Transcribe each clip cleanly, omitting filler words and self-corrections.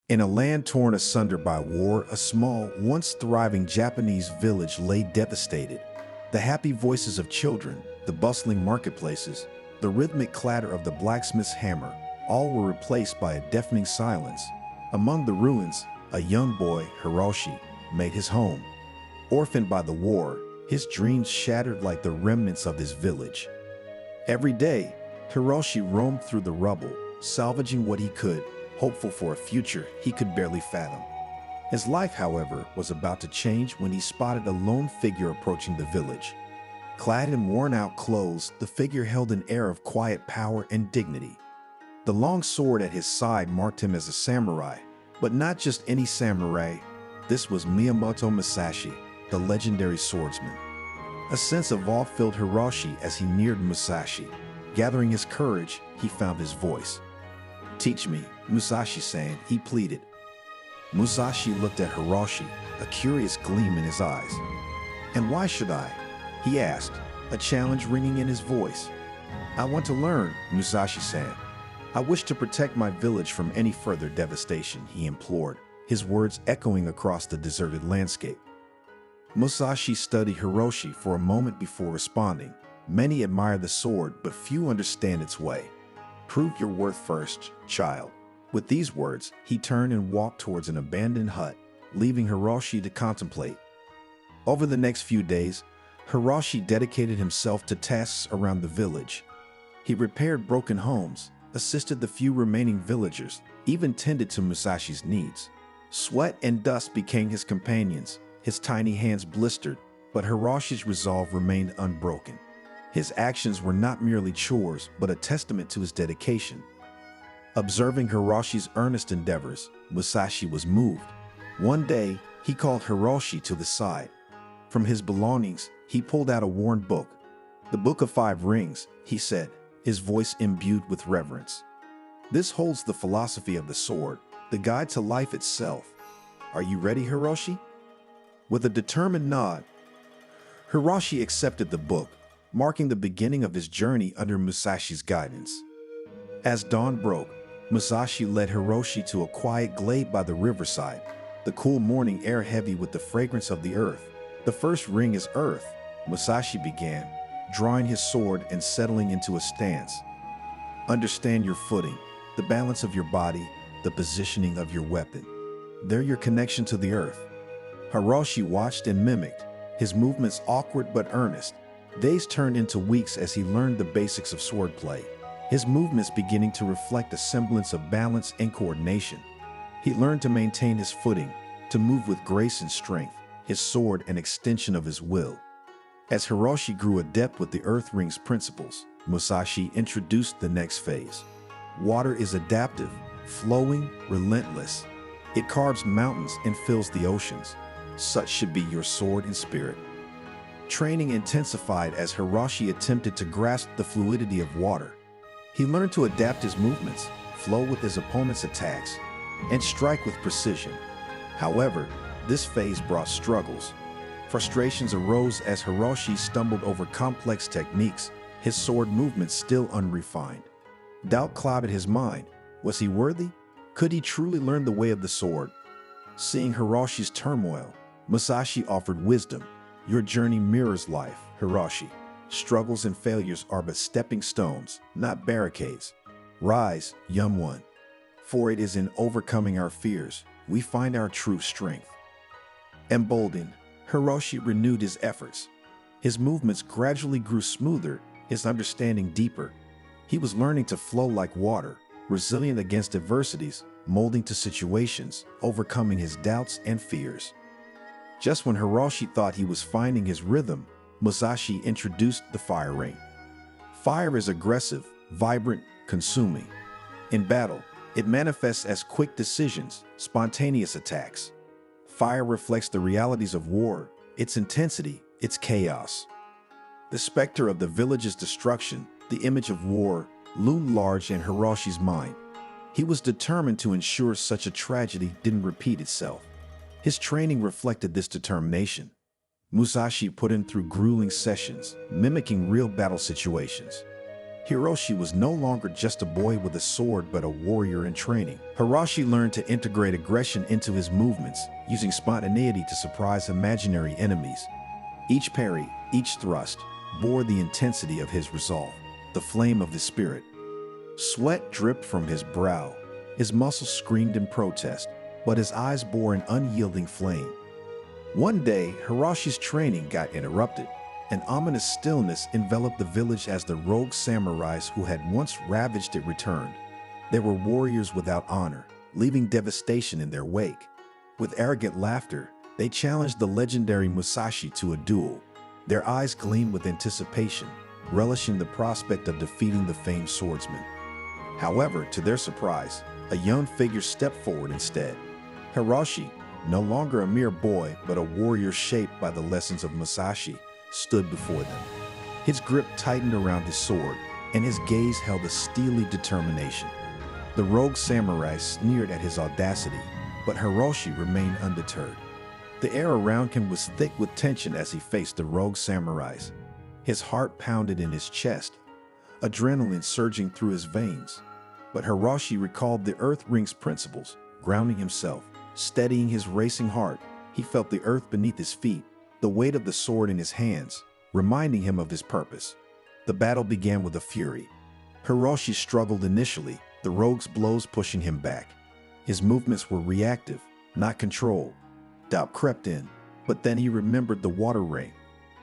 In a land torn asunder by war, a small, once thriving Japanese village lay devastated. The happy voices of children, the bustling marketplaces, the rhythmic clatter of the blacksmith's hammer, all were replaced by a deafening silence. Among the ruins, a young boy, Hiroshi, made his home. Orphaned by the war, his dreams shattered like the remnants of his village. Every day, Hiroshi roamed through the rubble, salvaging what he could, hopeful for a future he could barely fathom. His life, however, was about to change when he spotted a lone figure approaching the village. Clad in worn-out clothes, the figure held an air of quiet power and dignity. The long sword at his side marked him as a samurai, but not just any samurai. This was Miyamoto Musashi, the legendary swordsman. A sense of awe filled Hiroshi as he neared Musashi. Gathering his courage, he found his voice. "Teach me," Musashi-san, he pleaded. Musashi looked at Hiroshi, a curious gleam in his eyes. "And why should I?" he asked, a challenge ringing in his voice. "I want to learn," Musashi-san. "I wish to protect my village from any further devastation," he implored, his words echoing across the deserted landscape. Musashi studied Hiroshi for a moment before responding. "Many admire the sword, but few understand its way. Prove your worth first, child." With these words, he turned and walked towards an abandoned hut, leaving Hiroshi to contemplate. Over the next few days, Hiroshi dedicated himself to tasks around the village. He repaired broken homes, assisted the few remaining villagers, even tended to Musashi's needs. Sweat and dust became his companions, his tiny hands blistered, but Hiroshi's resolve remained unbroken. His actions were not merely chores, but a testament to his dedication. Observing Hiroshi's earnest endeavors, Musashi was moved. One day, he called Hiroshi to the side. From his belongings, he pulled out a worn book. "The Book of Five Rings," he said, his voice imbued with reverence. "This holds the philosophy of the sword, the guide to life itself. Are you ready, Hiroshi?" With a determined nod, Hiroshi accepted the book, marking the beginning of his journey under Musashi's guidance. As dawn broke, Musashi led Hiroshi to a quiet glade by the riverside, the cool morning air heavy with the fragrance of the earth. "The first ring is earth," Musashi began, drawing his sword and settling into a stance. "Understand your footing, the balance of your body, the positioning of your weapon. They're your connection to the earth." Hiroshi watched and mimicked, his movements awkward but earnest. Days turned into weeks as he learned the basics of swordplay, his movements beginning to reflect a semblance of balance and coordination. He learned to maintain his footing, to move with grace and strength, his sword an extension of his will. As Hiroshi grew adept with the Earth Ring's principles, Musashi introduced the next phase. Water is adaptive, flowing, relentless. It carves mountains and fills the oceans. Such should be your sword and spirit. Training intensified as Hiroshi attempted to grasp the fluidity of water. He learned to adapt his movements, flow with his opponent's attacks, and strike with precision. However, this phase brought struggles. Frustrations arose as Hiroshi stumbled over complex techniques, his sword movements still unrefined. Doubt clouded his mind. Was he worthy? Could he truly learn the way of the sword? Seeing Hiroshi's turmoil, Musashi offered wisdom. "Your journey mirrors life, Hiroshi. Struggles and failures are but stepping stones, not barricades. Rise, young one. For it is in overcoming our fears we find our true strength." Emboldened, Hiroshi renewed his efforts. His movements gradually grew smoother, his understanding deeper. He was learning to flow like water, resilient against adversities, molding to situations, overcoming his doubts and fears. Just when Hiroshi thought he was finding his rhythm, Musashi introduced the fire ring. Fire is aggressive, vibrant, consuming. In battle, it manifests as quick decisions, spontaneous attacks. Fire reflects the realities of war, its intensity, its chaos. The specter of the village's destruction, the image of war, loomed large in Hiroshi's mind. He was determined to ensure such a tragedy didn't repeat itself. His training reflected this determination. Musashi put him through grueling sessions, mimicking real battle situations. Hiroshi was no longer just a boy with a sword but a warrior in training. Hiroshi learned to integrate aggression into his movements, using spontaneity to surprise imaginary enemies. Each parry, each thrust, bore the intensity of his resolve, the flame of his spirit. Sweat dripped from his brow. His muscles screamed in protest, but his eyes bore an unyielding flame. One day, Hiroshi's training got interrupted. An ominous stillness enveloped the village as the rogue samurais who had once ravaged it returned. They were warriors without honor, leaving devastation in their wake. With arrogant laughter, they challenged the legendary Musashi to a duel. Their eyes gleamed with anticipation, relishing the prospect of defeating the famed swordsman. However, to their surprise, a young figure stepped forward instead. Hiroshi, no longer a mere boy but a warrior shaped by the lessons of Musashi, stood before them. His grip tightened around his sword, and his gaze held a steely determination. The rogue samurai sneered at his audacity, but Hiroshi remained undeterred. The air around him was thick with tension as he faced the rogue samurais. His heart pounded in his chest, adrenaline surging through his veins. But Hiroshi recalled the Earth Ring's principles, grounding himself, steadying his racing heart. He felt the earth beneath his feet, the weight of the sword in his hands, reminding him of his purpose. The battle began with a fury. Hiroshi struggled initially, the rogue's blows pushing him back. His movements were reactive, not controlled. Doubt crept in, but then he remembered the water ring.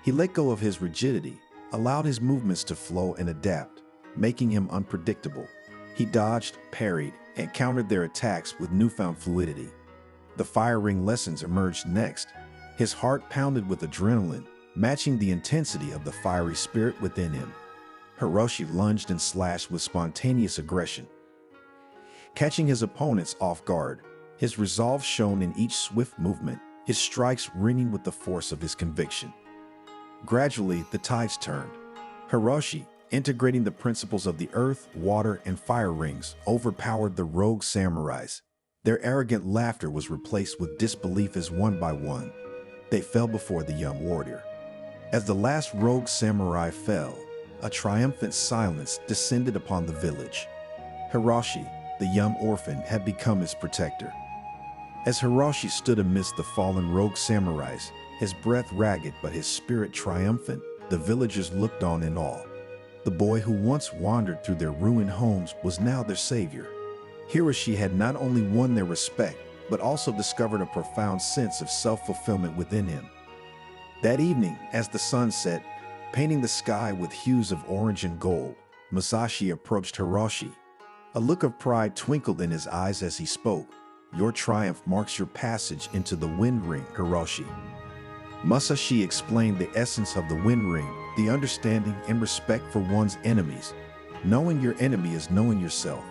He let go of his rigidity, allowed his movements to flow and adapt, making him unpredictable. He dodged, parried, and countered their attacks with newfound fluidity. The fire ring lessons emerged next. His heart pounded with adrenaline, matching the intensity of the fiery spirit within him. Hiroshi lunged and slashed with spontaneous aggression, catching his opponents off guard. His resolve shone in each swift movement, his strikes ringing with the force of his conviction. Gradually, the tides turned. Hiroshi, integrating the principles of the earth, water, and fire rings, overpowered the rogue samurais. Their arrogant laughter was replaced with disbelief as one by one, they fell before the young warrior. As the last rogue samurai fell, a triumphant silence descended upon the village. Hiroshi, the young orphan, had become his protector. As Hiroshi stood amidst the fallen rogue samurais, his breath ragged but his spirit triumphant, the villagers looked on in awe. The boy who once wandered through their ruined homes was now their savior. Hiroshi had not only won their respect, but also discovered a profound sense of self-fulfillment within him. That evening, as the sun set, painting the sky with hues of orange and gold, Musashi approached Hiroshi. A look of pride twinkled in his eyes as he spoke. "Your triumph marks your passage into the wind ring, Hiroshi." Musashi explained the essence of the wind ring, the understanding and respect for one's enemies. Knowing your enemy is knowing yourself.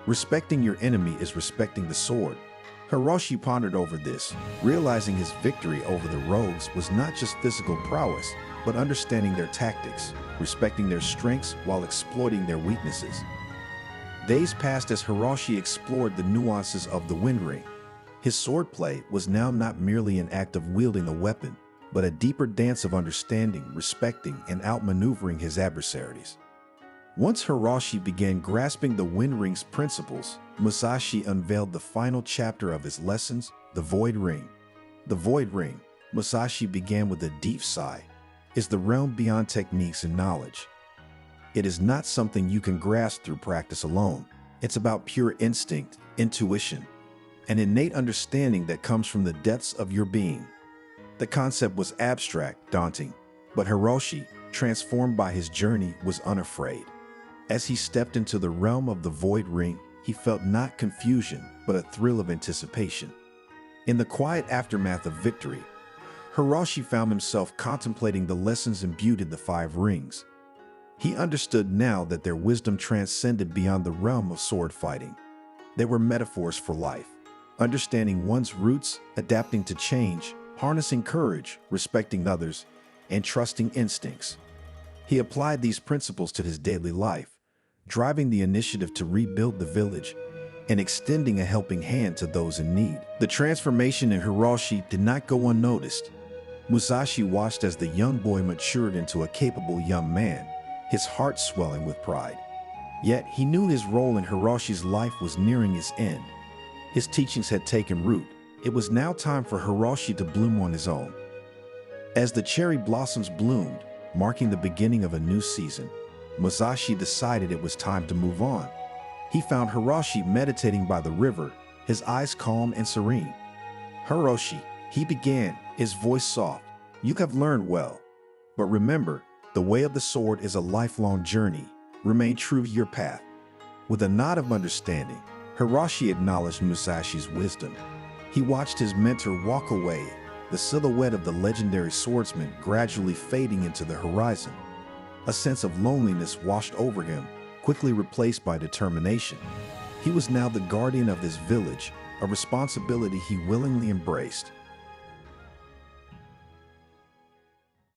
Respecting your enemy is respecting the sword. Hiroshi pondered over this, realizing his victory over the rogues was not just physical prowess, but understanding their tactics, respecting their strengths while exploiting their weaknesses. Days passed as Hiroshi explored the nuances of the wind ring. His swordplay was now not merely an act of wielding a weapon, but a deeper dance of understanding, respecting, and outmaneuvering his adversaries. Once Hiroshi began grasping the wind ring's principles, Musashi unveiled the final chapter of his lessons, the Void Ring. The Void Ring, Musashi began with a deep sigh, is the realm beyond techniques and knowledge. It is not something you can grasp through practice alone. It's about pure instinct, intuition, an innate understanding that comes from the depths of your being. The concept was abstract, daunting, but Hiroshi, transformed by his journey, was unafraid. As he stepped into the realm of the Void Ring, he felt not confusion, but a thrill of anticipation. In the quiet aftermath of victory, Hiroshi found himself contemplating the lessons imbued in the 5 rings. He understood now that their wisdom transcended beyond the realm of sword fighting. They were metaphors for life, understanding one's roots, adapting to change, harnessing courage, respecting others, and trusting instincts. He applied these principles to his daily life, driving the initiative to rebuild the village and extending a helping hand to those in need. The transformation in Hiroshi did not go unnoticed. Musashi watched as the young boy matured into a capable young man, his heart swelling with pride. Yet he knew his role in Hiroshi's life was nearing its end. His teachings had taken root. It was now time for Hiroshi to bloom on his own. As the cherry blossoms bloomed, marking the beginning of a new season, Musashi decided it was time to move on. He found Hiroshi meditating by the river, his eyes calm and serene. "Hiroshi," he began, his voice soft, "you have learned well. But remember, the way of the sword is a lifelong journey. Remain true to your path." With a nod of understanding, Hiroshi acknowledged Musashi's wisdom. He watched his mentor walk away, the silhouette of the legendary swordsman gradually fading into the horizon. A sense of loneliness washed over him, quickly replaced by determination. He was now the guardian of this village, a responsibility he willingly embraced.